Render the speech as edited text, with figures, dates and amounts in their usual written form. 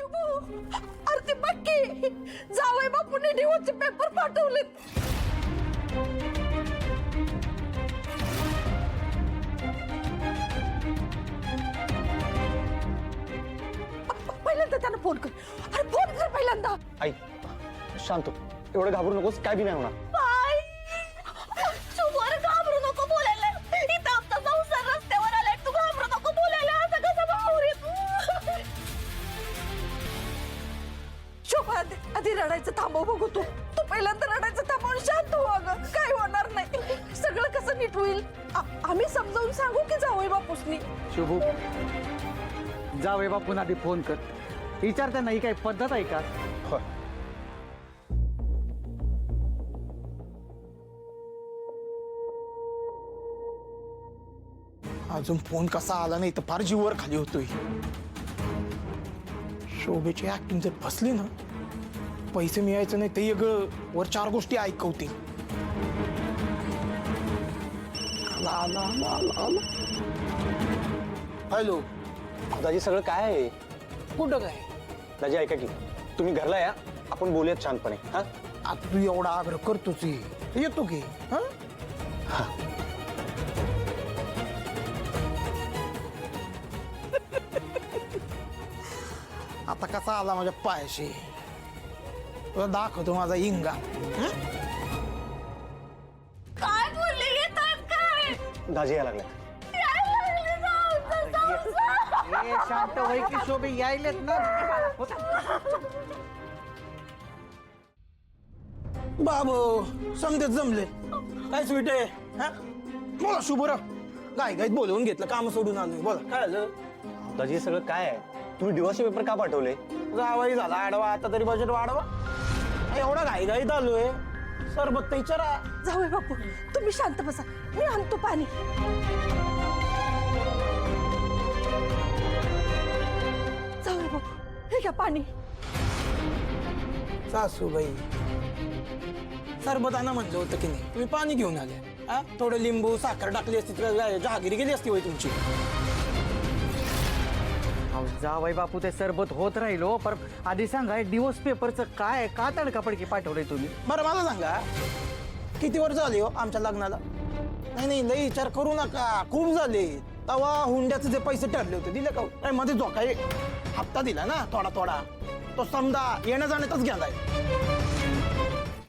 शुभू अरे ते बक्की जावई बापूने डिवोर्सचे पेपर पाठवलेत. पहिल्यांदा त्यांना फोन कर. अरे फोन कर पहिल्यांदा. आई शांत हो. एवढं घाबरू नकोस, काय बी नाही होणार. शुभू अरे घाबरू नको बोलायला. इथं आमचा संसार रस्त्यावर आलाय. तू घाबरू नको बोलायला. असं कसं भाऊ रे तू. शोभा आधी रडायचं थांबव बघू. तू पहिल्यांदा रडायचं थांबवून शांत हो. अगं काय होणार नाही. सगळं कसं नीट होईल. आम्ही समजावून सांगू की जावई बापूसनी. शुभू जावई बापून आधी फोन कर. विचार त्यांना ही काही पद्धत आहे का? होय. अजून फोन कसा आला नाही तर फार जीवावर खाली होतोय. शोभेची ऍक्टिंग जर फसली ना, पैसे मिळायचं नाही ते वर चार गोष्टी ऐकवतील. हॅलो दाजी सगळं काय आहे? कुठं काय? दाजी ऐका की, तुम्ही घरला या, आपण बोलूयात शांतपणे. हा आता तू एवढा आग्रह करतोच येतो की. हा आता कसा आला माझ्या पायाशी, तुला दाखवतो माझा इंगा. काय बोलले येतात काय? दाजी यायला लागल्या. ए, शांत होय की शोभे यायलेत ना. बाबू समजेत जमले काय स्वीट आहे. हा बोला शुभराव. गाय गायत बोलवून घेतलं, काम सोडून आलोय. बोला काय झालं? दाजी सगळं काय आहे? तुम्ही डिवोर्सचे पेपर का पाठवले? जावाई झाला आडवा, आता तरी बजेट वाढवा. एवढा घाई घाईत आलोय. सरबत तर विचारा. जावई बापू तुम्ही शांत बसा. मी आणतो पाणी. जावई बापू हे घ्या पाणी. सासूबाई सरबत आणा म्हणलं होतं की नाही, तुम्ही पाणी घेऊन आले. हा थोडं लिंबू साखर टाकली असती तर जहागिरी गेली असती होय तुमची. जावई बापू ते सरबत होत राहिलो, पर आधी सांगा डिवोर्स पेपरचं काय, का तडकाफडकी पाठवलंय तुम्ही? बरं मला सांगा, किती वर्ष झाली हो आमच्या लग्नाला? नाही लई विचार करू नका, खूप झाले. तवा हुंड्याचे जे पैसे ठरले होते दिले का? काय मध्ये जो काही हप्ता दिला ना थोडा थोडा, तो समजा येण्या जाण्यातच गेलाय.